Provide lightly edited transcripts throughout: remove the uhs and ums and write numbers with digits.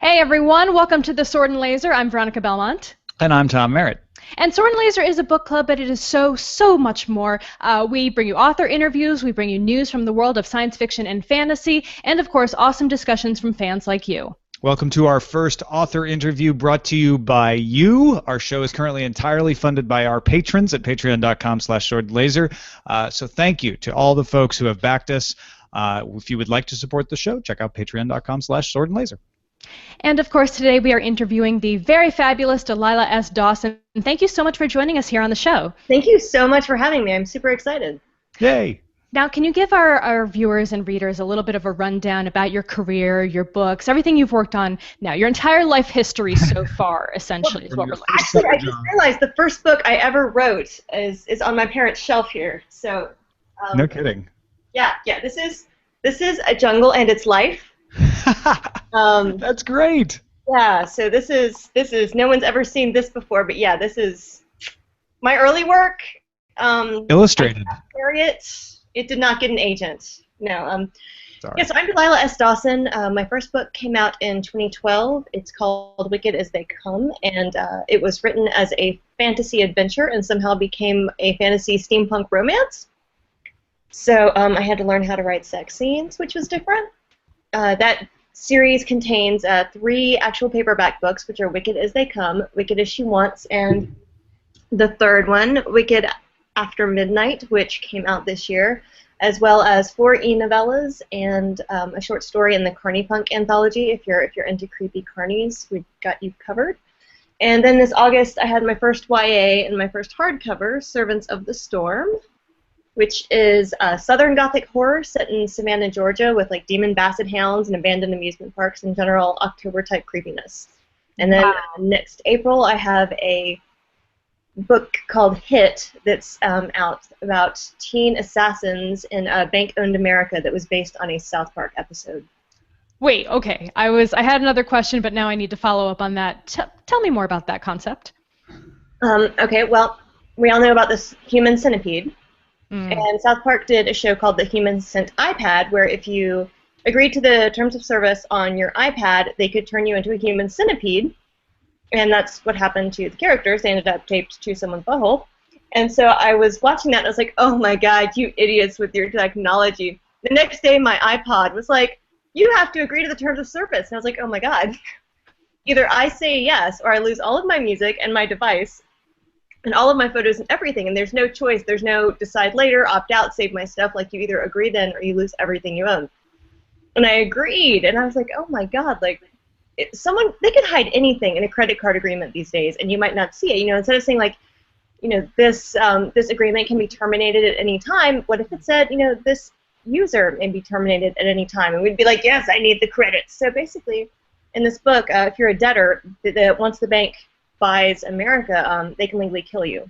Hey everyone, welcome to the Sword and Laser. I'm Veronica Belmont. And I'm Tom Merritt. And Sword and Laser is a book club, but it is so much more. We bring you author interviews, we bring you news from the world of science fiction and fantasy, and of course, awesome discussions from fans like you. Welcome to our first author interview brought to you by you. Our show is currently entirely funded by our patrons at patreon.com/swordandlaser. So thank you to all the folks who have backed us. If you would like to support the show, check out patreon.com/swordandlaser. And of course, today we are interviewing the very fabulous Delilah S. Dawson. Thank you so much for joining us here on the show. Thank you so much for having me. I'm super excited. Yay! Now, can you give our viewers and readers a little bit of a rundown about your career, your books, everything you've worked on now, your entire life history so far, essentially, is what we're looking at. Actually, I just realized the first book I ever wrote is on my parents' shelf here. So. No kidding. Yeah. This is A Jungle and Its Life. That's great. Yeah, so this is no one's ever seen this before, but yeah, this is my early work. Illustrated. It did not get an agent. No. Sorry. Yeah, so I'm Delilah S. Dawson. My first book came out in 2012. It's called Wicked as They Come, and it was written as a fantasy adventure and somehow became a fantasy steampunk romance. So I had to learn how to write sex scenes, which was different. That series contains 3 actual paperback books, which are Wicked as They Come, Wicked as She Wants, and the third one, Wicked After Midnight, which came out this year, as well as 4 e-novellas and a short story in the Carny Punk anthology. If you're into creepy carnies, we've got you covered. And then this August, I had my first YA and my first hardcover, Servants of the Storm, which is a Southern Gothic horror set in Savannah, Georgia, with like demon basset hounds and abandoned amusement parks and general October-type creepiness. And then next April, I have a book called Hit that's out about teen assassins in bank-owned America that was based on a South Park episode. Wait, okay. I had another question, but now I need to follow up on that. Tell me more about that concept. Okay, well, we all know about this human centipede. And South Park did a show called The Human Sent iPad, where if you agreed to the terms of service on your iPad, they could turn you into a human centipede. And that's what happened to the characters. They ended up taped to someone's butthole. And so I was watching that, and I was like, oh my god, you idiots with your technology. The next day, my iPod was like, you have to agree to the terms of service. And I was like, oh my god. Either I say yes, or I lose all of my music and my device, and all of my photos and everything, and there's no choice. There's no decide later, opt out, save my stuff. Like, you either agree then or you lose everything you own. And I agreed, and I was like, oh my god, like, they could hide anything in a credit card agreement these days, and you might not see it. You know, instead of saying, like, you know, this agreement can be terminated at any time, what if it said, you know, this user may be terminated at any time? And we'd be like, yes, I need the credits. So basically, in this book, if you're a debtor, once the bank buys America, they can legally kill you.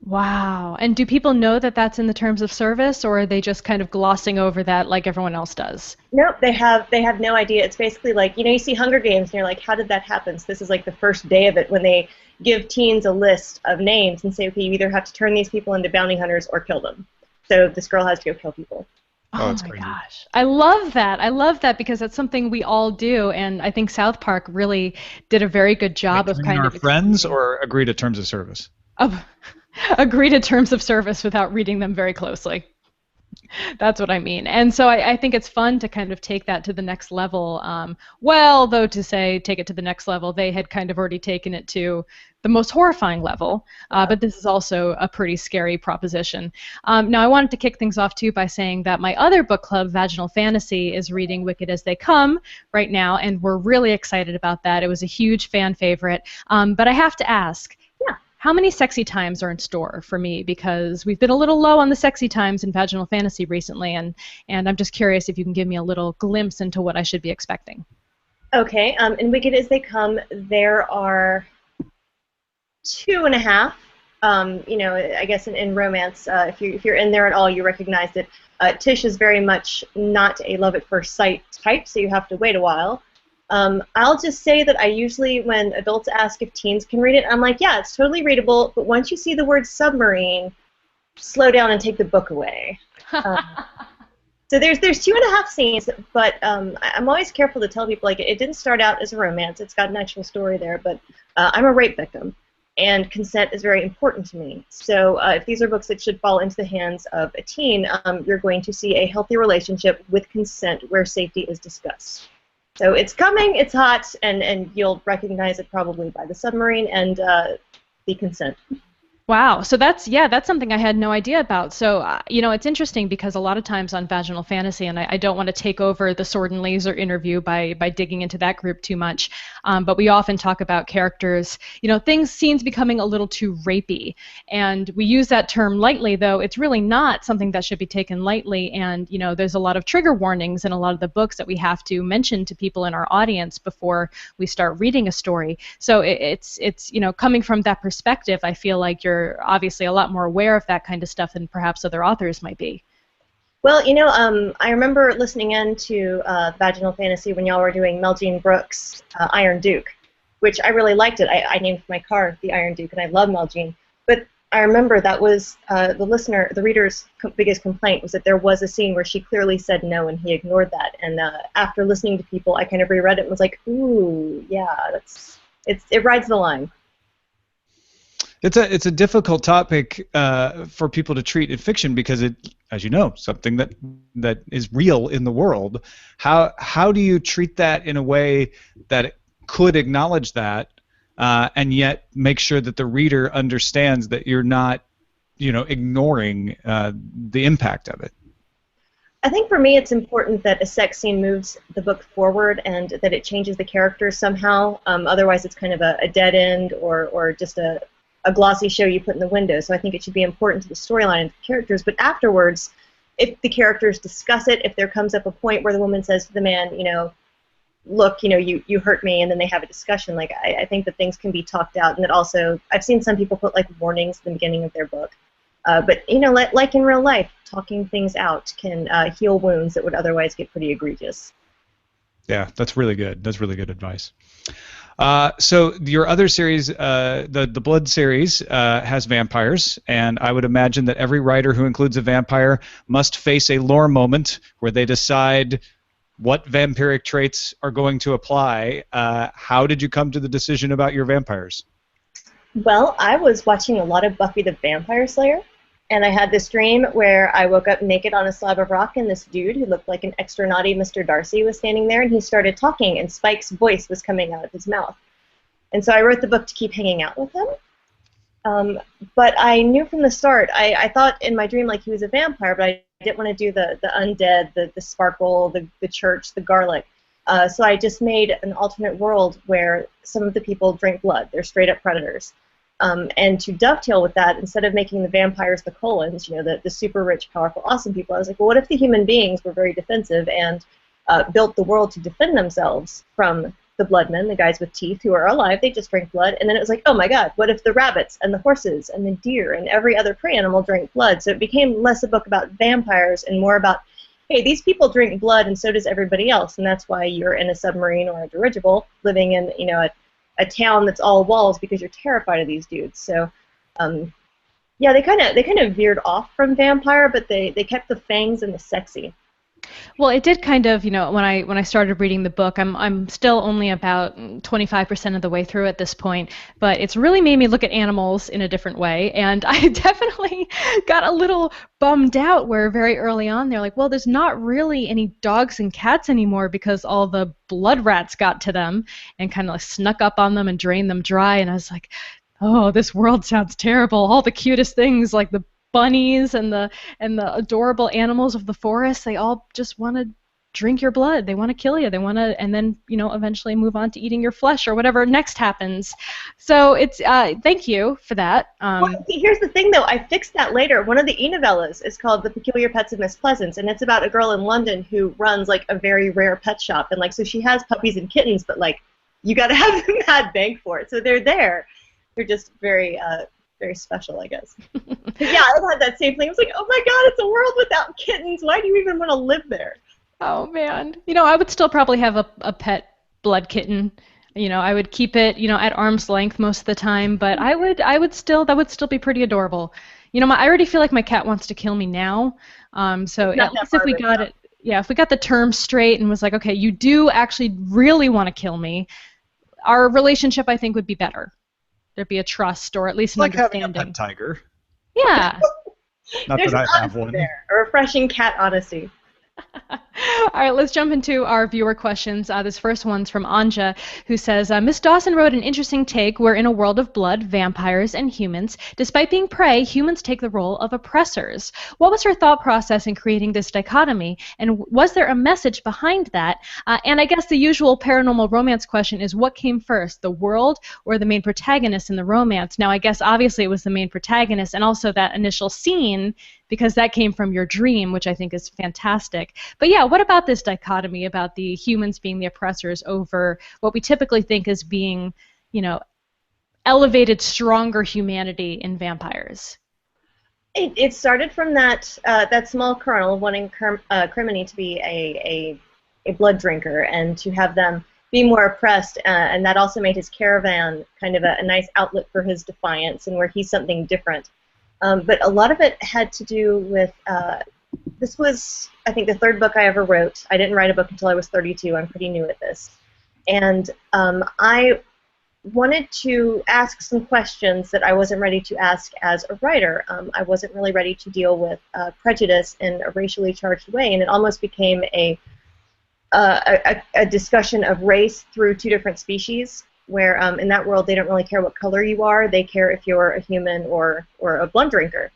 Wow. And do people know that that's in the terms of service, or are they just kind of glossing over that like everyone else does? Nope, they have no idea. It's basically like, you know, you see Hunger Games and you're like, how did that happen? So this is like the first day of it, when they give teens a list of names and say, okay, you either have to turn these people into bounty hunters or kill them. So this girl has to go kill people. Oh my gosh. I love that. I love that because that's something we all do, and I think South Park really did a very good job of kind of... our friends or agree to terms of service? Agree to terms of service without reading them very closely. That's what I mean. And so I think it's fun to kind of take that to the next level. Well, though, to say take it to the next level, they had kind of already taken it to the most horrifying level, but this is also a pretty scary proposition. Now, I wanted to kick things off, too, by saying that my other book club, Vaginal Fantasy, is reading Wicked as They Come right now, and we're really excited about that. It was a huge fan favorite. But I have to ask, how many sexy times are in store for me? Because we've been a little low on the sexy times in Vaginal Fantasy recently, and I'm just curious if you can give me a little glimpse into what I should be expecting. Okay, in Wicked as They Come, there are 2.5. You know, I guess in romance, if you're in there at all, you recognize it. Tish is very much not a love at first sight type, so you have to wait a while. I'll just say that I usually, when adults ask if teens can read it, I'm like, yeah, it's totally readable, but once you see the word submarine, slow down and take the book away. So there's 2.5 scenes, but I'm always careful to tell people, like, it didn't start out as a romance. It's got an actual story there, but I'm a rape victim, and consent is very important to me. So if these are books that should fall into the hands of a teen, you're going to see a healthy relationship with consent where safety is discussed. So it's coming, it's hot, and you'll recognize it probably by the submarine and the consent. Wow. So that's something I had no idea about. So, it's interesting because a lot of times on Vaginal Fantasy, and I don't want to take over the Sword and Laser interview by digging into that group too much, but we often talk about characters, scenes becoming a little too rapey. And we use that term lightly, though it's really not something that should be taken lightly. And, there's a lot of trigger warnings in a lot of the books that we have to mention to people in our audience before we start reading a story. So it's coming from that perspective, I feel like you're obviously a lot more aware of that kind of stuff than perhaps other authors might be. Well, I remember listening in to Vaginal Fantasy when y'all were doing Mel Jean Brooks' Iron Duke, which I really liked it. I named my car the Iron Duke, and I love Mel Jean. But I remember that was the reader's biggest complaint was that there was a scene where she clearly said no, and he ignored that. And after listening to people, I kind of reread it and was like, ooh, yeah, it rides the line. It's a difficult topic for people to treat in fiction because it, as you know, something that is real in the world. How do you treat that in a way that it could acknowledge that and yet make sure that the reader understands that you're not, ignoring the impact of it? I think for me it's important that a sex scene moves the book forward and that it changes the characters somehow. Otherwise it's kind of a dead end or just a glossy show you put in the window. So I think it should be important to the storyline and the characters. But afterwards, if the characters discuss it, if there comes up a point where the woman says to the man, look, you hurt me, and then they have a discussion, like I think that things can be talked out. And that also, I've seen some people put like warnings at the beginning of their book. But like in real life, talking things out can heal wounds that would otherwise get pretty egregious. Yeah, that's really good. That's really good advice. So your other series, the Blood series, has vampires, and I would imagine that every writer who includes a vampire must face a lore moment where they decide what vampiric traits are going to apply. How did you come to the decision about your vampires? Well, I was watching a lot of Buffy the Vampire Slayer, and I had this dream where I woke up naked on a slab of rock, and this dude who looked like an extra naughty Mr. Darcy was standing there, and he started talking, and Spike's voice was coming out of his mouth. And so I wrote the book to keep hanging out with him. But I knew from the start, I thought in my dream like he was a vampire, but I didn't want to do the undead, the sparkle, the church, the garlic. So I just made an alternate world where some of the people drink blood. They're straight-up predators. And to dovetail with that, instead of making the vampires the Colons, the super rich, powerful, awesome people, I was like, well, what if the human beings were very defensive and built the world to defend themselves from the bloodmen, the guys with teeth who are alive, they just drink blood. And then it was like, oh my god, what if the rabbits and the horses and the deer and every other prey animal drink blood? So it became less a book about vampires and more about, hey, these people drink blood and so does everybody else, and that's why you're in a submarine or a dirigible living in a town that's all walls because you're terrified of these dudes. So yeah, they kind of veered off from vampire, but they kept the fangs and the sexy. Well, it did kind of, when I started reading the book, I'm still only about 25% of the way through at this point, but it's really made me look at animals in a different way, and I definitely got a little bummed out where very early on they're like, well, there's not really any dogs and cats anymore because all the blood rats got to them and kind of like snuck up on them and drained them dry, and I was like, oh, this world sounds terrible. All the cutest things like the bunnies and the adorable animals of the forest, they all just want to drink your blood. They want to kill you. They want to, and then eventually move on to eating your flesh or whatever next happens. So it's thank you for that. Well, here's the thing though, I fixed that later. One of the e-novellas is called The Peculiar Pets of Miss Pleasance, and it's about a girl in London who runs like a very rare pet shop, and like so she has puppies and kittens, but like you got to have the mad bank for it. So they're there. They're just very special, I guess. Yeah, I had that same thing. I was like, oh my god, it's a world without kittens. Why do you even want to live there? Oh man, I would still probably have a pet blood kitten. I would keep it, at arm's length most of the time, but that would still be pretty adorable. I already feel like my cat wants to kill me now. So at least if we got it, if we got the terms straight and was like, okay, you do actually really want to kill me, our relationship, I think, would be better. There'd be a trust or at least an Like having a understanding. pet tiger. Yeah. Not There's that an I have honesty one. there, a refreshing cat honesty. All right, let's jump into our viewer questions. This first one's from Anja, who says, Miss Dawson wrote an interesting take where in a world of blood, vampires, and humans, despite being prey, humans take the role of oppressors. What was her thought process in creating this dichotomy, and was there a message behind that? And I guess the usual paranormal romance question is, what came first, the world or the main protagonist in the romance? Now, I guess obviously it was the main protagonist, and also that initial scene, because that came from your dream, which I think is fantastic. But yeah, what about this dichotomy about the humans being the oppressors over what we typically think as being, elevated, stronger humanity in vampires? It started from that small kernel wanting Criminy to be a blood drinker and to have them be more oppressed, and that also made his caravan kind of a nice outlet for his defiance and where he's something different. But a lot of it had to do with, this was, I think, the third book I ever wrote. I didn't write a book until I was 32. I'm pretty new at this. And I wanted to ask some questions that I wasn't ready to ask as a writer. I wasn't really ready to deal with prejudice in a racially charged way, and it almost became a discussion of race through two different species, where in that world they don't really care what color you are, they care if you're a human or a blood drinker.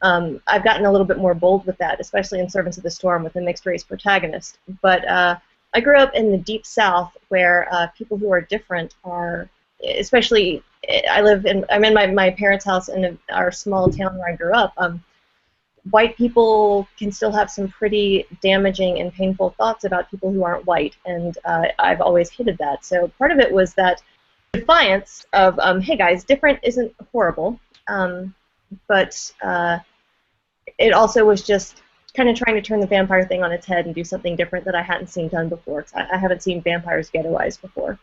I've gotten a little bit more bold with that, especially in Servants of the Storm with a mixed-race protagonist. But I grew up in the Deep South, where people who are different are, especially, I'm in my parents' house in our small town where I grew up. White people can still have some pretty damaging and painful thoughts about people who aren't white, and I've always hated that. So part of it was that defiance of, hey guys, different isn't horrible, but it also was just kind of trying to turn the vampire thing on its head and do something different that I hadn't seen done before. I haven't seen vampires ghettoized before.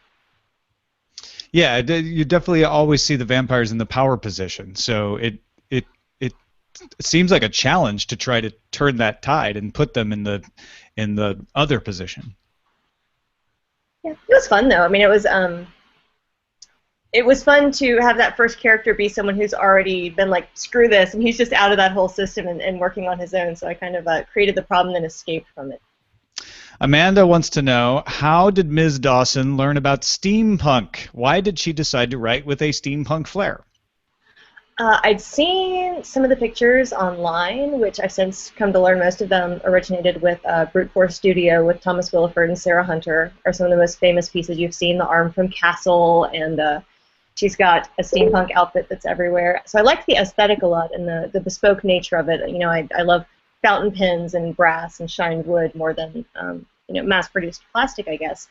Yeah, you definitely always see the vampires in the power position, so it seems like a challenge to try to turn that tide and put them in the other position. Yeah, it was fun though. I mean, it was fun to have that first character be someone who's already been like, screw this, and he's just out of that whole system and working on his own. So I kind of created the problem and escaped from it. Amanda wants to know, how did Ms. Dawson learn about steampunk? Why did she decide to write with a steampunk flair? I'd seen some of the pictures online, which I've since come to learn most of them originated with Brute Force Studio with Thomas Williford and Sarah Hunter, are some of the most famous pieces you've seen. The arm from Castle, and she's got a steampunk outfit that's everywhere. So I liked the aesthetic a lot and the bespoke nature of it. I love fountain pens and brass and shined wood more than mass-produced plastic, I guess.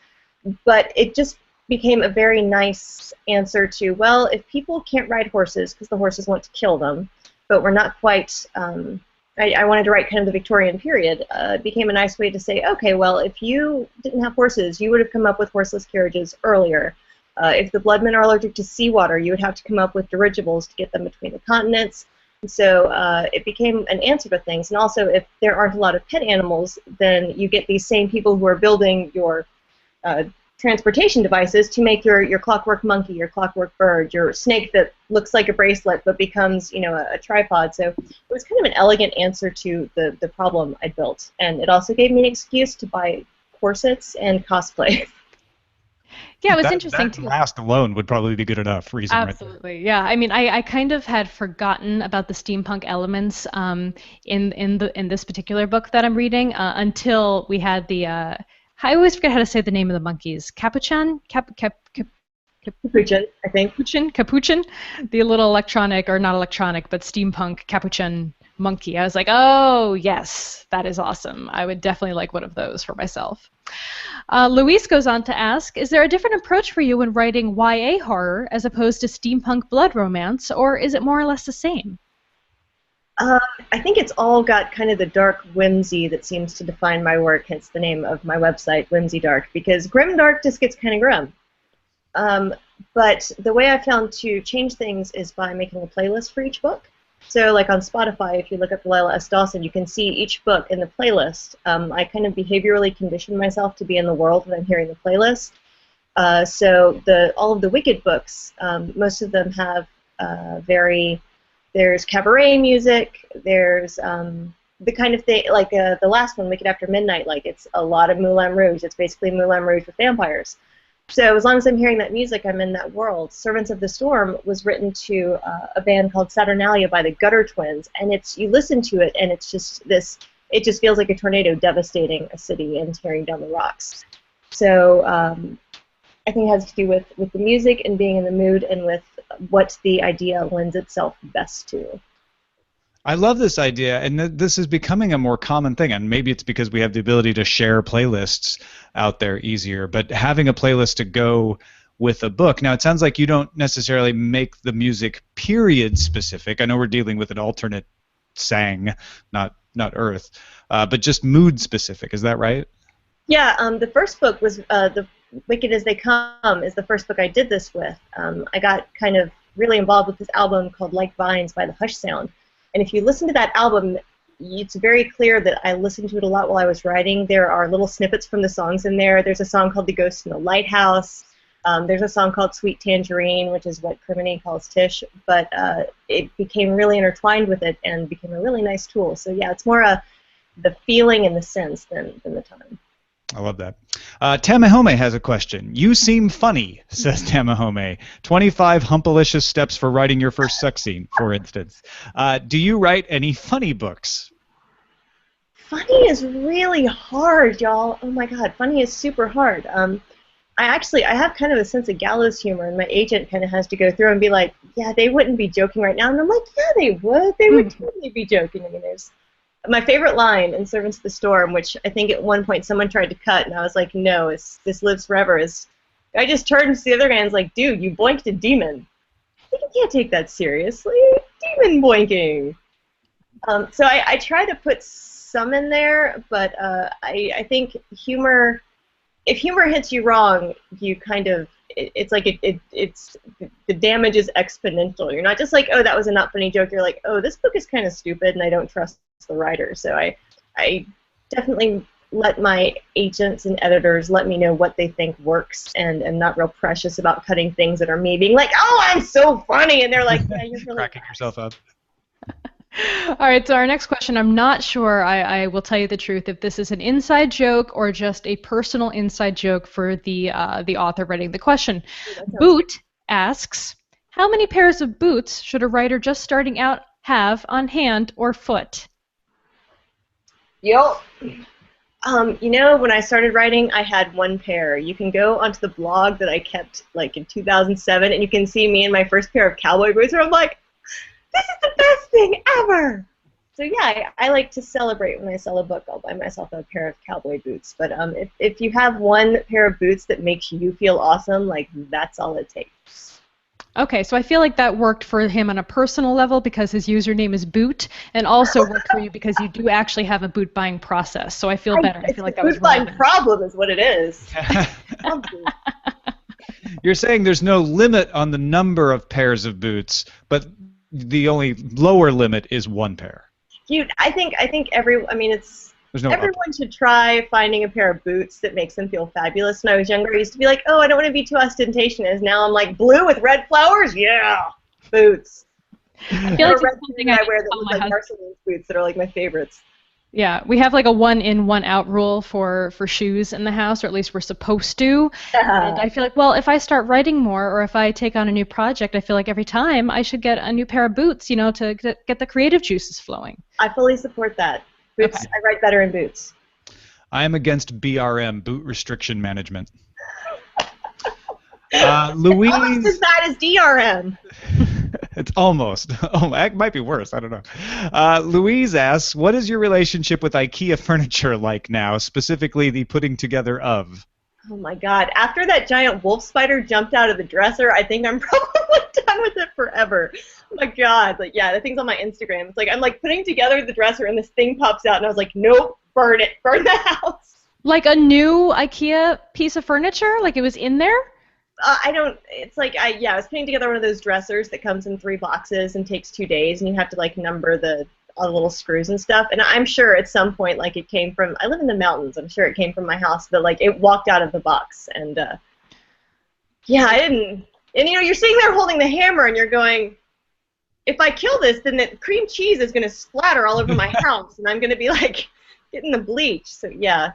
But it just became a very nice answer to, well, if people can't ride horses because the horses want to kill them, but we're not quite, I wanted to write kind of the Victorian period, it became a nice way to say, okay, well, if you didn't have horses, you would have come up with horseless carriages earlier. If the Bloodmen are allergic to seawater, you would have to come up with dirigibles to get them between the continents. So it became an answer to things. And also, if there aren't a lot of pet animals, then you get these same people who are building your transportation devices to make your clockwork monkey, your clockwork bird, your snake that looks like a bracelet but becomes, a tripod. So it was kind of an elegant answer to the problem I built. And it also gave me an excuse to buy corsets and cosplay. Yeah, it was interesting too. That last alone would probably be good enough reason. Absolutely, right? Yeah. I mean, I kind of had forgotten about the steampunk elements in this particular book that I'm reading until we had the. I always forget how to say the name of the monkeys. Capuchin, Capuchin, I think. Capuchin, the little electronic, or not electronic, but steampunk Capuchin monkey. I was like, oh yes, that is awesome. I would definitely like one of those for myself. Luis goes on to ask, is there a different approach for you when writing YA horror as opposed to steampunk blood romance, or is it more or less the same? I think it's all got kind of the dark whimsy that seems to define my work, hence the name of my website, Whimsy Dark, because grim dark just gets kind of grim. But the way I found to change things is by making a playlist for each book. So like on Spotify, if you look up Delilah S. Dawson, you can see each book in the playlist. I kind of behaviorally condition myself to be in the world when I'm hearing the playlist. So all of the Wicked books, most of them have there's cabaret music, there's the kind of thing, like the last one, Wicked After Midnight, like it's a lot of Moulin Rouge. It's basically Moulin Rouge with vampires. So as long as I'm hearing that music, I'm in that world. Servants of the Storm was written to a band called Saturnalia by the Gutter Twins, and you listen to it, and it's just it just feels like a tornado devastating a city and tearing down the rocks. So I think it has to do with the music and being in the mood and with what the idea lends itself best to. I love this idea, and this is becoming a more common thing, and maybe it's because we have the ability to share playlists out there easier, but having a playlist to go with a book. Now, it sounds like you don't necessarily make the music period specific. I know we're dealing with an alternate sang, not Earth, but just mood specific. Is that right? Yeah, the first book was The Wicked as They Come is the first book I did this with. I got kind of really involved with this album called Like Vines by the Hush Sound. And if you listen to that album, it's very clear that I listened to it a lot while I was writing. There are little snippets from the songs in there. There's a song called The Ghost in the Lighthouse. There's a song called Sweet Tangerine, which is what Criminy calls Tish. But it became really intertwined with it and became a really nice tool. So yeah, it's more the feeling and the sense than the time. I love that. Tamahome has a question. You seem funny, says Tamahome. 25 humpalicious steps for writing your first sex scene, for instance. Do you write any funny books? Funny is really hard, y'all. Oh my god, funny is super hard. I have kind of a sense of gallows humor, and my agent kind of has to go through and be like, yeah, they wouldn't be joking right now. And I'm like, yeah, they would. They would totally be joking. I mean, there's my favorite line in Servants of the Storm, which I think at one point someone tried to cut, and I was like, no, this lives forever. I just turned to the other guy and was like, dude, you boinked a demon. I think you can't take that seriously. Demon boinking. So I try to put some in there, but I think humor, if humor hits you wrong, you kind of, it's like it's the damage is exponential. You're not just like, oh, that was a not funny joke. You're like, oh, this book is kind of stupid, and I don't trust the writer. So I definitely let my agents and editors let me know what they think works, and am not real precious about cutting things that are me being like, oh, I'm so funny, and they're like, yeah, you're really cracking yourself up. All right, so our next question, I'm not sure, I will tell you the truth, if this is an inside joke or just a personal inside joke for the author writing the question. Boot asks, how many pairs of boots should a writer just starting out have on hand or foot? Yo. When I started writing, I had one pair. You can go onto the blog that I kept like in 2007, and you can see me in my first pair of cowboy boots, where I'm like, this is the best thing ever! So yeah, I like to celebrate when I sell a book. I'll buy myself a pair of cowboy boots. But if you have one pair of boots that makes you feel awesome, like that's all it takes. Okay, so I feel like that worked for him on a personal level because his username is Boot, and also worked for you because you do actually have a boot buying process. So I feel better. I feel like that was relevant. Boot buying problem is what it is. You're saying there's no limit on the number of pairs of boots, but the only lower limit is one pair. Dude, I think everyone should try finding a pair of boots that makes them feel fabulous. When I was younger, I used to be like, oh, I don't want to be too ostentatious. Now I'm like, blue with red flowers? Yeah, boots. I feel like red something I wear that look like Marceline's boots that are like my favorites. Yeah, we have like a one-in, one-out rule for shoes in the house, or at least we're supposed to. And I feel like, well, if I start writing more, or if I take on a new project, I feel like every time I should get a new pair of boots, to get the creative juices flowing. I fully support that. Boots. Okay. I write better in boots. I am against BRM, boot restriction management. Louise. Almost as bad as DRM. It's almost. Oh, it might be worse. I don't know. Louise asks, what is your relationship with Ikea Furniture like now, specifically the putting together of? Oh my god. After that giant wolf spider jumped out of the dresser, I think I'm probably done with it forever. Oh my god. Like, yeah, the thing's on my Instagram. It's like, I'm like putting together the dresser and this thing pops out and I was like, nope, burn it. Burn the house. Like a new Ikea piece of furniture? Like it was in there? I don't. It's like I was putting together one of those dressers that comes in 3 boxes and takes 2 days, and you have to like number all the little screws and stuff. And I'm sure at some point, like it came from. I live in the mountains. I'm sure it came from my house, but like it walked out of the box, and yeah, I didn't. And you're sitting there holding the hammer, and you're going, if I kill this, then the cream cheese is going to splatter all over my house, and I'm going to be like getting the bleach. So yeah.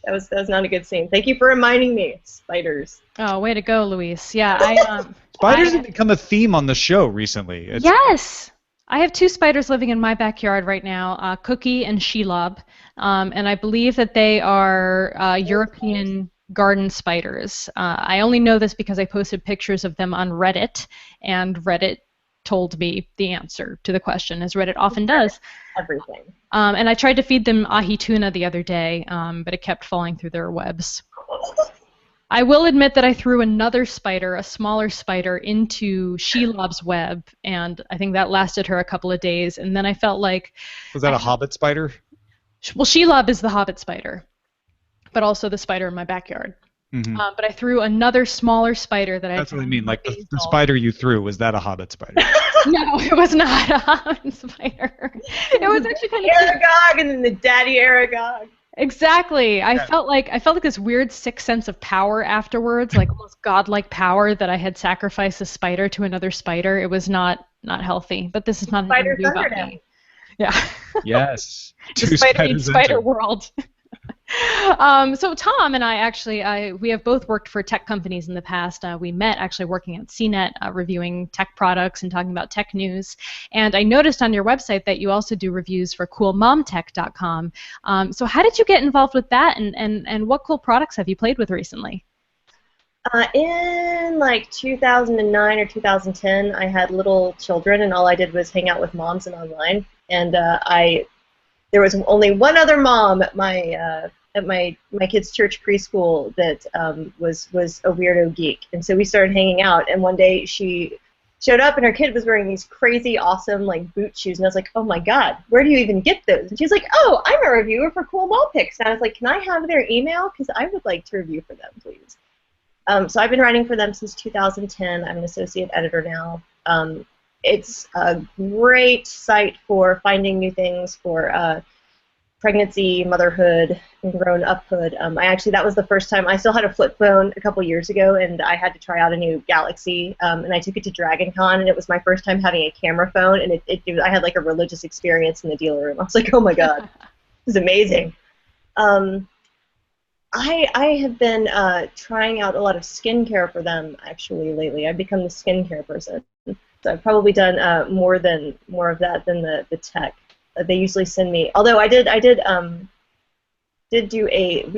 That was not a good scene. Thank you for reminding me. Spiders. Oh, way to go, Luis. Yeah, Spiders have become a theme on the show recently. Yes. I have 2 spiders living in my backyard right now, Cookie and Shelob, and I believe that they are European garden spiders. I only know this because I posted pictures of them on Reddit, and Reddit told me the answer to the question, as Reddit often does. Everything. And I tried to feed them ahi tuna the other day, but it kept falling through their webs. I will admit that I threw another spider, a smaller spider, into Shelob's web, and I think that lasted her a couple of days, and then I felt like... Was that a hobbit spider? Well, Shelob is the hobbit spider, but also the spider in my backyard. Mm-hmm. But I threw another smaller spider that I... That's what I mean. Like the spider you threw, was that a hobbit spider? No, it was not a hobbit spider. It was actually kind of Aragog, and then the daddy Aragog. Exactly. I felt like this weird sick sense of power afterwards, like almost godlike power that I had sacrificed a spider to another spider. It was not healthy. But this is not an interview about me. Yeah. Yes. The spider in spider world. So Tom and I actually, we have both worked for tech companies in the past. We met actually working at CNET, reviewing tech products and talking about tech news. And I noticed on your website that you also do reviews for coolmomtech.com. So how did you get involved with that, and what cool products have you played with recently? In like 2009 or 2010, I had little children, and all I did was hang out with moms and online. And there was only one other mom at my kid's church preschool that was a weirdo geek, and so we started hanging out. And one day she showed up, and her kid was wearing these crazy, awesome like boot shoes, and I was like, "Oh my God, where do you even get those?" And she was like, "Oh, I'm a reviewer for Cool Mall Picks." And I was like, "Can I have their email? Because I would like to review for them, please." So I've been writing for them since 2010. I'm an associate editor now. It's a great site for finding new things for pregnancy, motherhood, and grown-uphood. That was the first time. I still had a flip phone a couple years ago, and I had to try out a new Galaxy, and I took it to Dragon Con, and it was my first time having a camera phone, and I had like a religious experience in the dealer room. I was like, oh my God, this is amazing. I have been trying out a lot of skincare for them actually lately. I've become the skincare person. So I've probably done more of that than the tech. They usually send me. Although we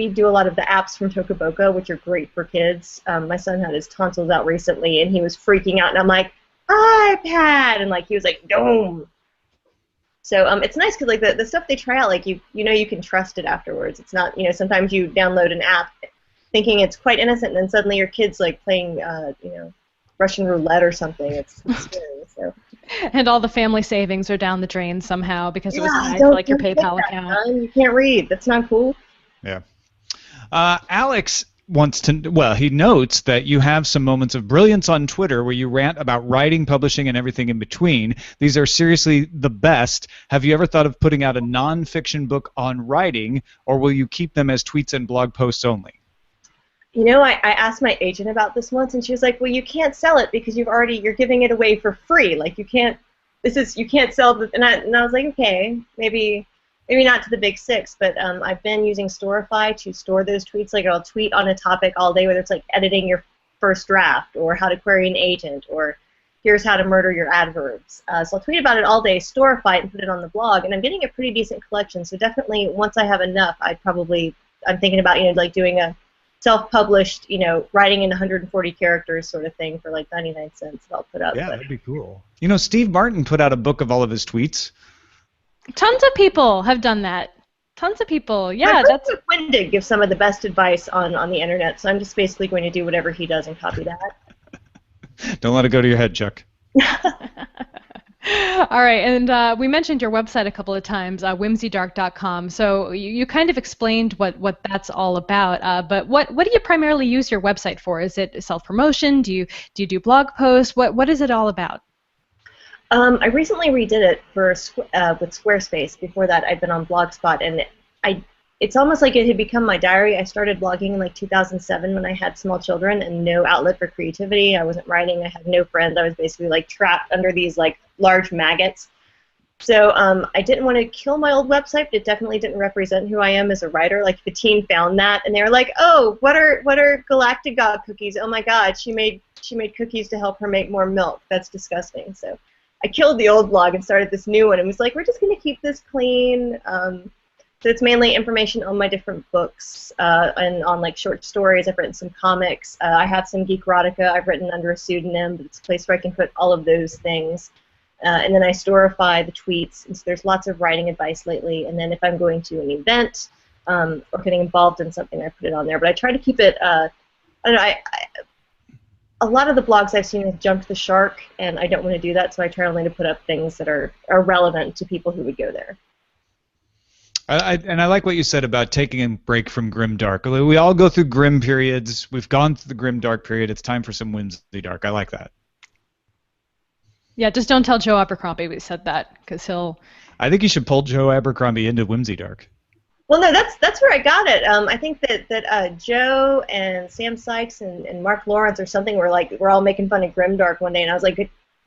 do a lot of the apps from Tokaboka, which are great for kids. My son had his tonsils out recently, and he was freaking out, and I'm like, iPad, and like he was like, Dome. So it's nice because like the stuff they try out, like you can trust it afterwards. It's not, sometimes you download an app thinking it's quite innocent, and then suddenly your kid's like playing Russian roulette or something. It's scary. So. And all the family savings are down the drain somehow because it was tied to like your PayPal account. You can't read. That's not cool. Yeah. Alex he notes that you have some moments of brilliance on Twitter where you rant about writing, publishing, and everything in between. These are seriously the best. Have you ever thought of putting out a non-fiction book on writing, or will you keep them as tweets and blog posts only? I asked my agent about this once, and she was like, "Well, you can't sell it because you're giving it away for free. Like you can't sell the." And I was like, "Okay, maybe not to the big six, but I've been using Storify to store those tweets. Like I'll tweet on a topic all day, whether it's like editing your first draft, or how to query an agent, or here's how to murder your adverbs. So I'll tweet about it all day, Storify it, and put it on the blog, and I'm getting a pretty decent collection. So definitely, once I have enough, I'm thinking about like doing a self-published, writing in 140 characters sort of thing for like 99 cents that I'll put up. Yeah, that'd be cool. Steve Martin put out a book of all of his tweets. Tons of people have done that. Tons of people. Yeah, that's what Quinn gives some of the best advice on the internet. So I'm just basically going to do whatever he does and copy that. Don't let it go to your head, Chuck. All right, and we mentioned your website a couple of times, whimsydark.com. So you kind of explained what that's all about. But what do you primarily use your website for? Is it self-promotion? Do you do blog posts? What is it all about? I recently redid it for with Squarespace. Before that, I'd been on Blogspot, and it's almost like it had become my diary. I started blogging in like 2007 when I had small children and no outlet for creativity. I wasn't writing. I had no friends. I was basically like trapped under these like large maggots. So I didn't want to kill my old website, but it definitely didn't represent who I am as a writer. Like the team found that, and they were like, "Oh, what are Galactic God cookies? Oh my God, she made cookies to help her make more milk. That's disgusting." So I killed the old blog and started this new one, and was like, "We're just going to keep this clean." So it's mainly information on my different books and on like short stories. I've written some comics. I have some geek erotica I've written under a pseudonym, but it's a place where I can put all of those things. And then I storify the tweets, and so there's lots of writing advice lately. And then if I'm going to an event or getting involved in something, I put it on there. But I try to keep it. I don't know. A lot of the blogs I've seen have jumped the shark, and I don't want to do that. So I try only to put up things that are relevant to people who would go there. And I like what you said about taking a break from grim dark. We all go through grim periods. We've gone through the grim dark period. It's time for some whimsy dark. I like that. Yeah, just don't tell Joe Abercrombie we said that, because he'll. I think you should pull Joe Abercrombie into whimsy dark. Well, no, that's where I got it. I think that Joe and Sam Sykes and Mark Lawrence or something we're all making fun of grimdark one day, and I was like,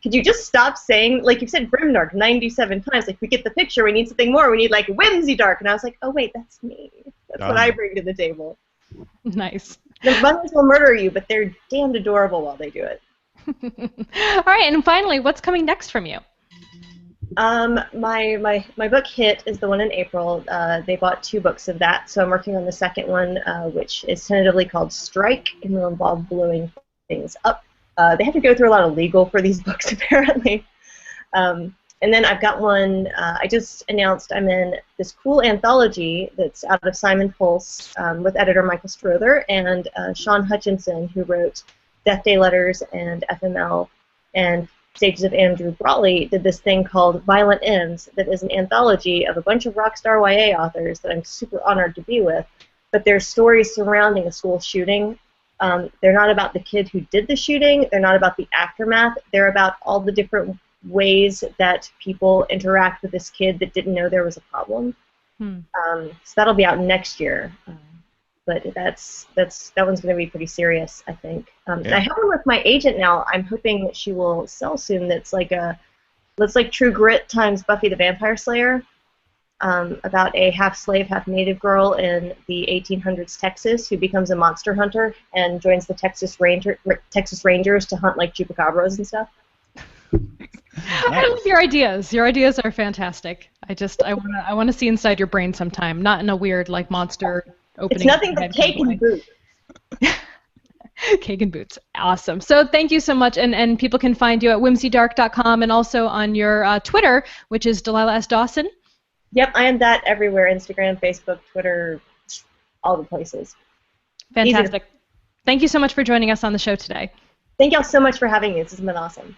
could you just stop saying, like, you've said grimdark 97 times, like, we get the picture, we need something more, we need like whimsy dark, and I was like, oh wait, that's me. That's what I bring to the table. Nice. The bunnies will murder you, but they're damned adorable while they do it. All right, and finally, what's coming next from you? My book Hit is the one in April. They bought 2 books of that, so I'm working on the second one, which is tentatively called Strike, and will involve blowing things up. They have to go through a lot of legal for these books, apparently. And then I've got one, I just announced I'm in this cool anthology that's out of Simon Pulse with editor Michael Strother and Sean Hutchinson, who wrote Death Day Letters and FML and Stages of Andrew Brawley, did this thing called Violent Ends that is an anthology of a bunch of rockstar YA authors that I'm super honored to be with, but they're stories surrounding a school shooting. They're not about the kid who did the shooting, they're not about the aftermath, they're about all the different ways that people interact with this kid that didn't know there was a problem. So that'll be out next year. But that one's going to be pretty serious, I think. I have one with my agent now. I'm hoping that she will sell soon. That's like True Grit times Buffy the Vampire Slayer, about a half-slave, half-native girl in the 1800s Texas who becomes a monster hunter and joins the Texas Rangers to hunt like chupacabras and stuff. I love your ideas. Your ideas are fantastic. I want to see inside your brain sometime, not in a weird like monster opening. It's nothing but cake and boots. Cake and boots. Awesome. So thank you so much, and people can find you at whimsydark.com and also on your Twitter, which is Delilah S. Dawson. Yep, I am that everywhere: Instagram, Facebook, Twitter, all the places. Fantastic. Thank you so much for joining us on the show today. Thank y'all so much for having me. This has been awesome.